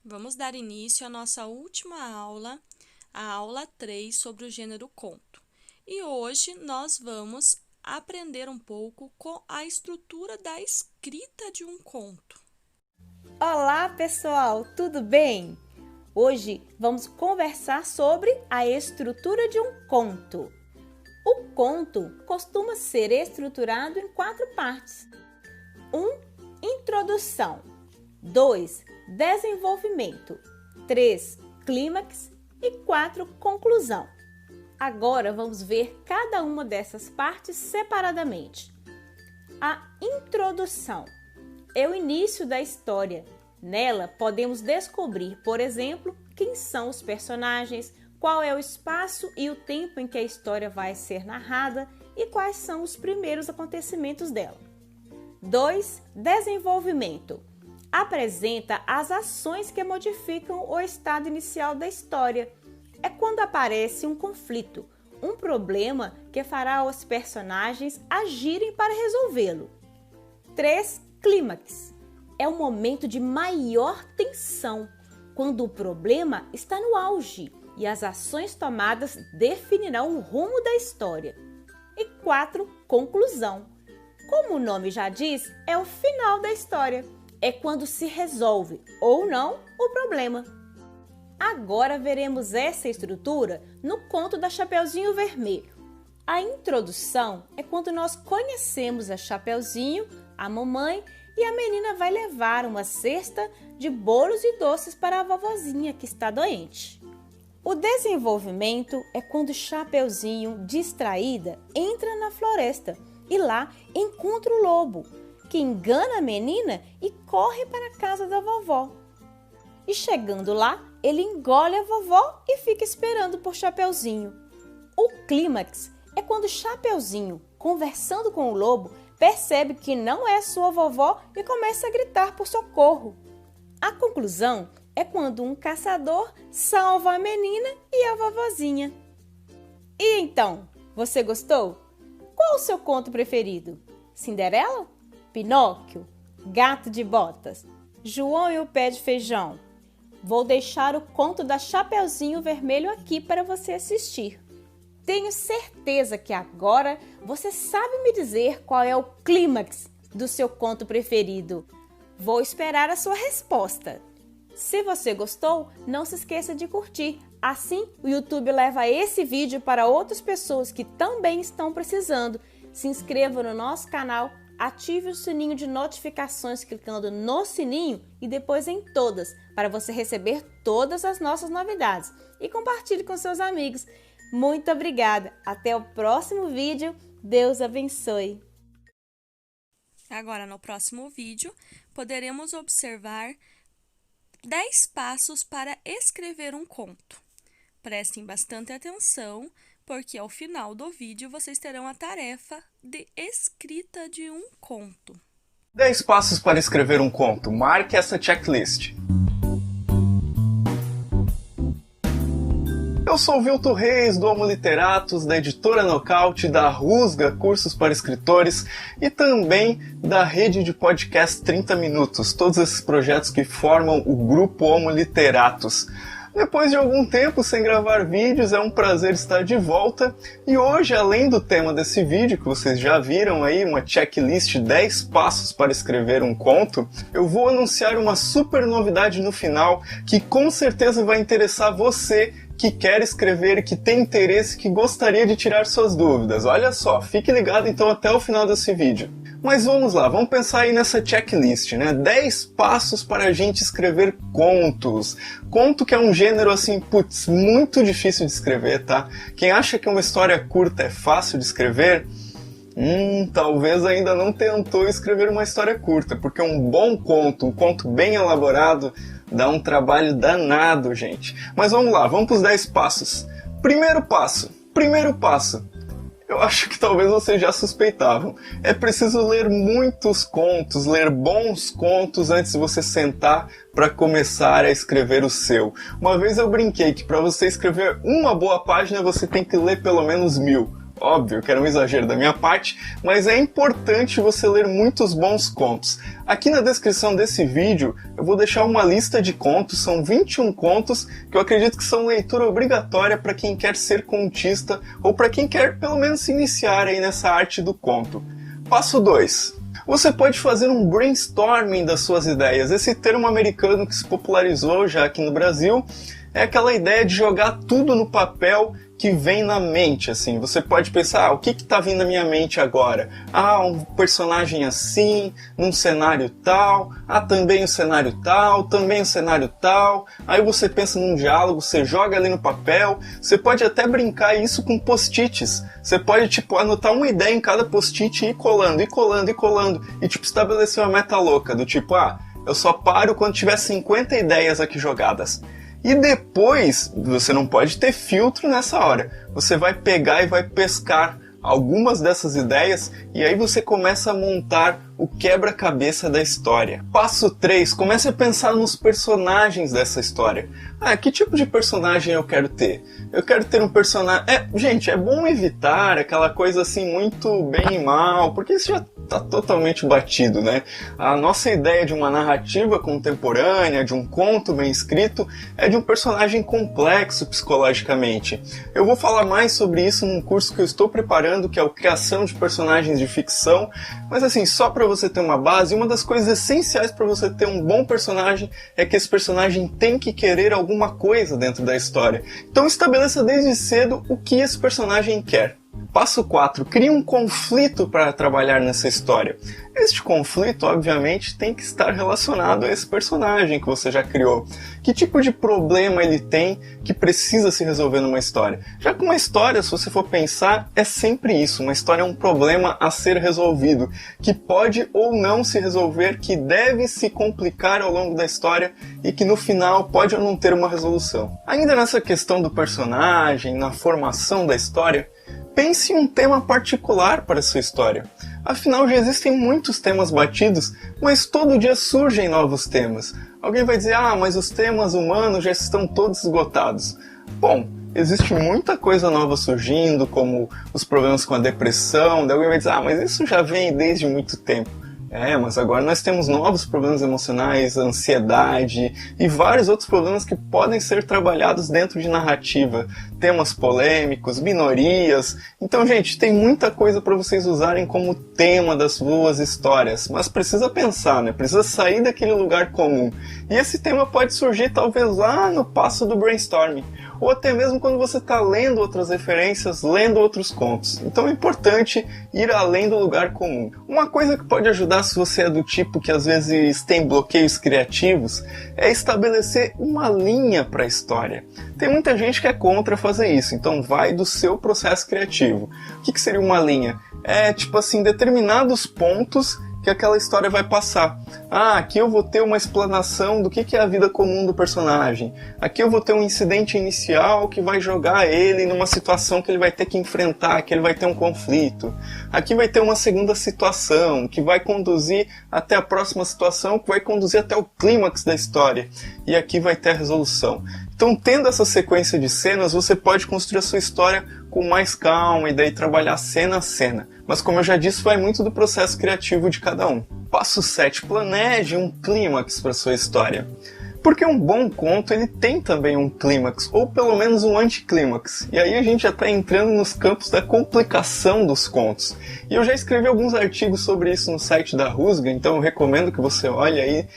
Vamos dar início à nossa última aula, a aula 3 sobre o gênero conto. E hoje nós vamos aprender um pouco com a estrutura da escrita de um conto. Olá, pessoal, tudo bem? Hoje vamos conversar sobre a estrutura de um conto. O conto costuma ser estruturado em 4 partes. 1. Introdução. 2. Desenvolvimento. 3. Clímax. E 4. Conclusão. Agora vamos ver cada uma dessas partes separadamente. A introdução é o início da história. Nela podemos descobrir, por exemplo, quem são os personagens, qual é o espaço e o tempo em que a história vai ser narrada e quais são os primeiros acontecimentos dela. 2. Desenvolvimento. Apresenta as ações que modificam o estado inicial da história. É quando aparece um conflito, um problema que fará os personagens agirem para resolvê-lo. 3. Clímax. É o momento de maior tensão, quando o problema está no auge e as ações tomadas definirão o rumo da história. E 4. Conclusão. Como o nome já diz, é o final da história. É quando se resolve, ou não, o problema. Agora veremos essa estrutura no conto da Chapeuzinho Vermelho. A introdução é quando nós conhecemos a Chapeuzinho, a mamãe, e a menina vai levar uma cesta de bolos e doces para a vovozinha que está doente. O desenvolvimento é quando Chapeuzinho, distraída, entra na floresta e lá encontra o lobo, que engana a menina e corre para a casa da vovó. E chegando lá, ele engole a vovó e fica esperando por Chapeuzinho. O clímax é quando Chapeuzinho, conversando com o lobo, percebe que não é sua vovó e começa a gritar por socorro. A conclusão é quando um caçador salva a menina e a vovozinha. E então, você gostou? Qual o seu conto preferido? Cinderela? Pinóquio? Gato de Botas? João e o Pé de Feijão? Vou deixar o conto da Chapeuzinho Vermelho aqui para você assistir. Tenho certeza que agora você sabe me dizer qual é o clímax do seu conto preferido. Vou esperar a sua resposta. Se você gostou, não se esqueça de curtir. Assim, o YouTube leva esse vídeo para outras pessoas que também estão precisando. Se inscreva no nosso canal, ative o sininho de notificações clicando no sininho e depois em todas, para você receber todas as nossas novidades. E compartilhe com seus amigos. Muito obrigada! Até o próximo vídeo. Deus abençoe! Agora, no próximo vídeo, poderemos observar 10 passos para escrever um conto. Prestem bastante atenção, porque ao final do vídeo vocês terão a tarefa de escrita de um conto. 10 passos para escrever um conto. Marque essa checklist. Eu sou o Vilto Reis, do Homo Literatus, da editora Nocaute, da Rusga Cursos para Escritores e também da rede de podcast 30 Minutos, todos esses projetos que formam o grupo Homo Literatus. Depois de algum tempo sem gravar vídeos, é um prazer estar de volta e hoje, além do tema desse vídeo, que vocês já viram aí, uma checklist 10 passos para escrever um conto, eu vou anunciar uma super novidade no final que com certeza vai interessar você que quer escrever, que tem interesse, que gostaria de tirar suas dúvidas. Olha só, fique ligado então até o final desse vídeo. Mas vamos lá, vamos pensar aí nessa checklist, né? 10 passos para a gente escrever contos. Conto que é um gênero assim, putz, muito difícil de escrever, tá? Quem acha que uma história curta é fácil de escrever, talvez ainda não tentou escrever uma história curta, porque um bom conto, um conto bem elaborado, dá um trabalho danado, gente. Mas vamos lá, vamos para os 10 passos. Primeiro passo. Eu acho que talvez vocês já suspeitavam. É preciso ler muitos contos, ler bons contos antes de você sentar para começar a escrever o seu. Uma vez eu brinquei que para você escrever uma boa página você tem que ler pelo menos 1000. Óbvio que era um exagero da minha parte, mas é importante você ler muitos bons contos. Aqui na descrição desse vídeo eu vou deixar uma lista de contos, são 21 contos que eu acredito que são leitura obrigatória para quem quer ser contista ou para quem quer pelo menos se iniciar aí nessa arte do conto. Passo 2. Você pode fazer um brainstorming das suas ideias. Esse termo americano que se popularizou já aqui no Brasil é aquela ideia de jogar tudo no papel que vem na mente, assim. Você pode pensar, o que está vindo na minha mente agora? Um personagem assim, num cenário tal, também um cenário tal, também um cenário tal. Aí você pensa num diálogo, você joga ali no papel. Você pode até brincar isso com post-its. Você pode, anotar uma ideia em cada post-it e ir colando, e colando, e colando. E, estabelecer uma meta louca, do eu só paro quando tiver 50 ideias aqui jogadas. E depois, você não pode ter filtro nessa hora. Você vai pegar e vai pescar algumas dessas ideias e aí você começa a montar o quebra-cabeça da história. Passo 3. Comece a pensar nos personagens dessa história. Que tipo de personagem eu quero ter? Eu quero ter um personagem... Gente, é bom evitar aquela coisa assim muito bem e mal, porque isso já está totalmente batido, né? A nossa ideia de uma narrativa contemporânea, de um conto bem escrito, é de um personagem complexo psicologicamente. Eu vou falar mais sobre isso num curso que eu estou preparando, que é o Criação de Personagens de Ficção, mas assim, só para você ter uma base, uma das coisas essenciais para você ter um bom personagem é que esse personagem tem que querer alguma coisa dentro da história. Então estabeleça desde cedo o que esse personagem quer. Passo 4. Crie um conflito para trabalhar nessa história. Este conflito, obviamente, tem que estar relacionado a esse personagem que você já criou. Que tipo de problema ele tem que precisa se resolver numa história? Já que uma história, se você for pensar, é sempre isso. Uma história é um problema a ser resolvido, que pode ou não se resolver, que deve se complicar ao longo da história e que no final pode ou não ter uma resolução. Ainda nessa questão do personagem, na formação da história, pense em um tema particular para a sua história. Afinal, já existem muitos temas batidos, mas todo dia surgem novos temas. Alguém vai dizer, mas os temas humanos já estão todos esgotados. Bom, existe muita coisa nova surgindo, como os problemas com a depressão. Daí alguém vai dizer, mas isso já vem desde muito tempo. Mas agora nós temos novos problemas emocionais, ansiedade e vários outros problemas que podem ser trabalhados dentro de narrativa. Temas polêmicos, minorias. Então, gente, tem muita coisa para vocês usarem como tema das suas histórias. Mas precisa pensar, né? Precisa sair daquele lugar comum. E esse tema pode surgir talvez lá no passo do brainstorming. Ou até mesmo quando você está lendo outras referências, lendo outros contos. Então é importante ir além do lugar comum. Uma coisa que pode ajudar se você é do tipo que às vezes tem bloqueios criativos, é estabelecer uma linha para a história. Tem muita gente que é contra fazer isso, então vai do seu processo criativo. O que seria uma linha? Determinados pontos que aquela história vai passar. Aqui eu vou ter uma explanação do que é a vida comum do personagem. Aqui eu vou ter um incidente inicial que vai jogar ele numa situação que ele vai ter que enfrentar, que ele vai ter um conflito. Aqui vai ter uma segunda situação que vai conduzir até a próxima situação, que vai conduzir até o clímax da história. E aqui vai ter a resolução. Então, tendo essa sequência de cenas, você pode construir a sua história com mais calma e daí trabalhar cena a cena. Mas, como eu já disse, vai muito do processo criativo de cada um. Passo 7. Planeje um clímax para sua história. Porque um bom conto ele tem também um clímax, ou pelo menos um anticlímax. E aí a gente já está entrando nos campos da complicação dos contos. E eu já escrevi alguns artigos sobre isso no site da Rusga, então eu recomendo que você olhe aí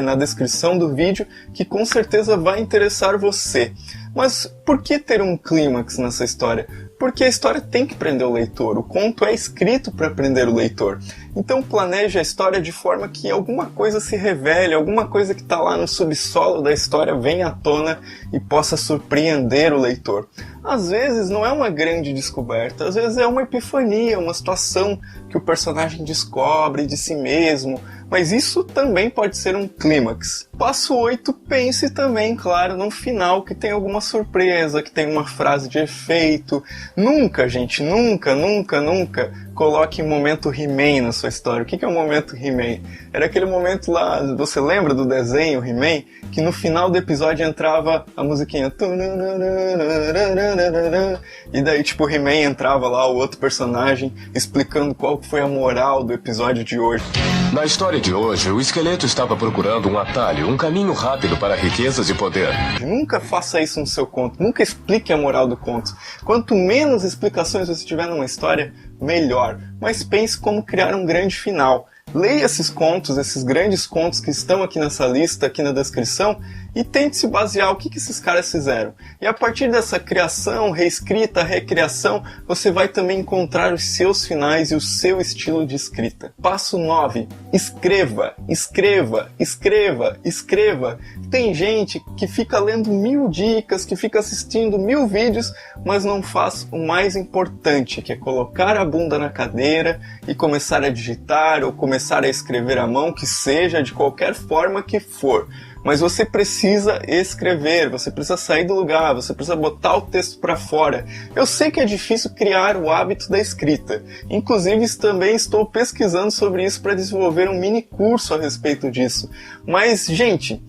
na descrição do vídeo, que com certeza vai interessar você. Mas por que ter um clímax nessa história? Porque a história tem que prender o leitor, o conto é escrito para prender o leitor. Então planeje a história de forma que alguma coisa se revele, alguma coisa que está lá no subsolo da história venha à tona e possa surpreender o leitor. Às vezes não é uma grande descoberta, às vezes é uma epifania, uma situação que o personagem descobre de si mesmo, mas isso também pode ser um clímax. Passo 8, pense também, claro, no final que tem alguma surpresa, que tem uma frase de efeito. Nunca, gente, nunca coloque um momento He-Man na sua história. O que é o momento He-Man? Era aquele momento lá, você lembra do desenho He-Man? Que no final do episódio entrava a musiquinha. E daí, tipo, o He-Man entrava lá, o outro personagem, explicando qual foi a moral do episódio de hoje. Na história de hoje, o esqueleto estava procurando um atalho, um caminho rápido para riquezas e poder. Nunca faça isso no seu conto, nunca explique a moral do conto. Quanto menos explicações você tiver numa história, melhor. Mas pense como criar um grande final. Leia esses contos, esses grandes contos que estão aqui nessa lista, aqui na descrição, e tente se basear o que esses caras fizeram. E a partir dessa criação, reescrita, recriação, você vai também encontrar os seus finais e o seu estilo de escrita. Passo 9. Escreva, escreva, escreva, escreva. Tem gente que fica lendo 1000 dicas, que fica assistindo 1000 vídeos, mas não faz o mais importante, que é colocar a bunda na cadeira e começar a digitar ou começar a escrever à mão, que seja de qualquer forma que for. Mas você precisa escrever, você precisa sair do lugar, você precisa botar o texto para fora. Eu sei que é difícil criar o hábito da escrita. Inclusive, também estou pesquisando sobre isso para desenvolver um mini curso a respeito disso. Mas, gente,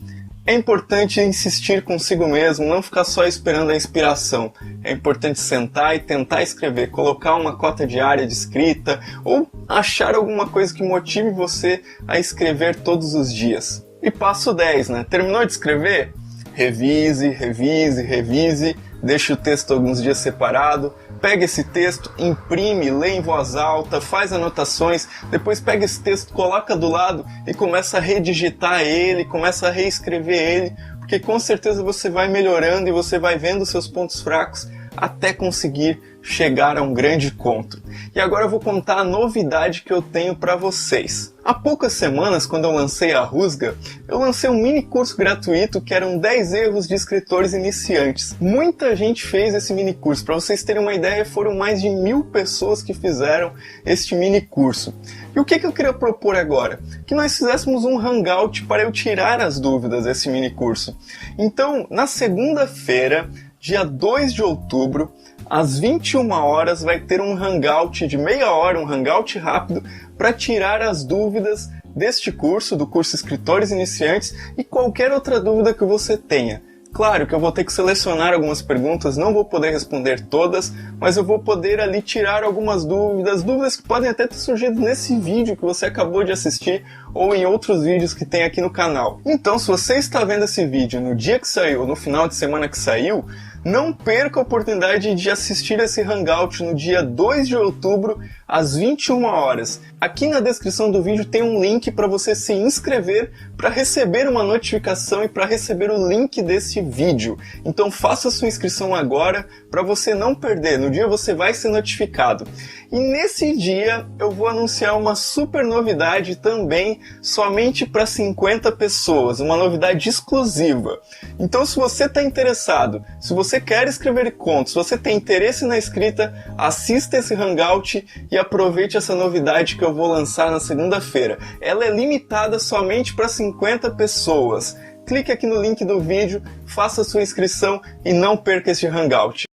é importante insistir consigo mesmo, não ficar só esperando a inspiração. É importante sentar e tentar escrever, colocar uma cota diária de escrita ou achar alguma coisa que motive você a escrever todos os dias. E passo 10, né? Terminou de escrever? Revise, revise, revise, deixe o texto alguns dias separado, pega esse texto, imprime, lê em voz alta, faz anotações, depois pega esse texto, coloca do lado e começa a redigitar ele, começa a reescrever ele, porque com certeza você vai melhorando e você vai vendo seus pontos fracos até conseguir chegar a um grande conto. E agora eu vou contar a novidade que eu tenho para vocês. Há poucas semanas, quando eu lancei a Rusga, eu lancei um mini curso gratuito que eram 10 erros de escritores iniciantes. Muita gente fez esse mini curso. Para vocês terem uma ideia, foram mais de 1000 pessoas que fizeram este mini curso. E o que eu queria propor agora? Que nós fizéssemos um hangout para eu tirar as dúvidas desse mini curso. Então, na segunda-feira, dia 2 de outubro, às 21 horas, vai ter um hangout de meia hora, um hangout rápido, para tirar as dúvidas deste curso, do curso Escritores Iniciantes, e qualquer outra dúvida que você tenha. Claro que eu vou ter que selecionar algumas perguntas, não vou poder responder todas, mas eu vou poder ali tirar algumas dúvidas que podem até ter surgido nesse vídeo que você acabou de assistir ou em outros vídeos que tem aqui no canal. Então, se você está vendo esse vídeo no dia que saiu ou no final de semana que saiu, não perca a oportunidade de assistir esse hangout no dia 2 de outubro, às 21 horas. Aqui na descrição do vídeo tem um link para você se inscrever para receber uma notificação e para receber o link desse vídeo. Então faça sua inscrição agora para você não perder. No dia você vai ser notificado. E nesse dia eu vou anunciar uma super novidade também, somente para 50 pessoas, uma novidade exclusiva. Então, se você está interessado, se você quer escrever contos, se você tem interesse na escrita, assista esse hangout e aproveite essa novidade que eu vou lançar na segunda-feira. Ela é limitada somente para 50 pessoas. Clique aqui no link do vídeo, faça sua inscrição e não perca este hangout.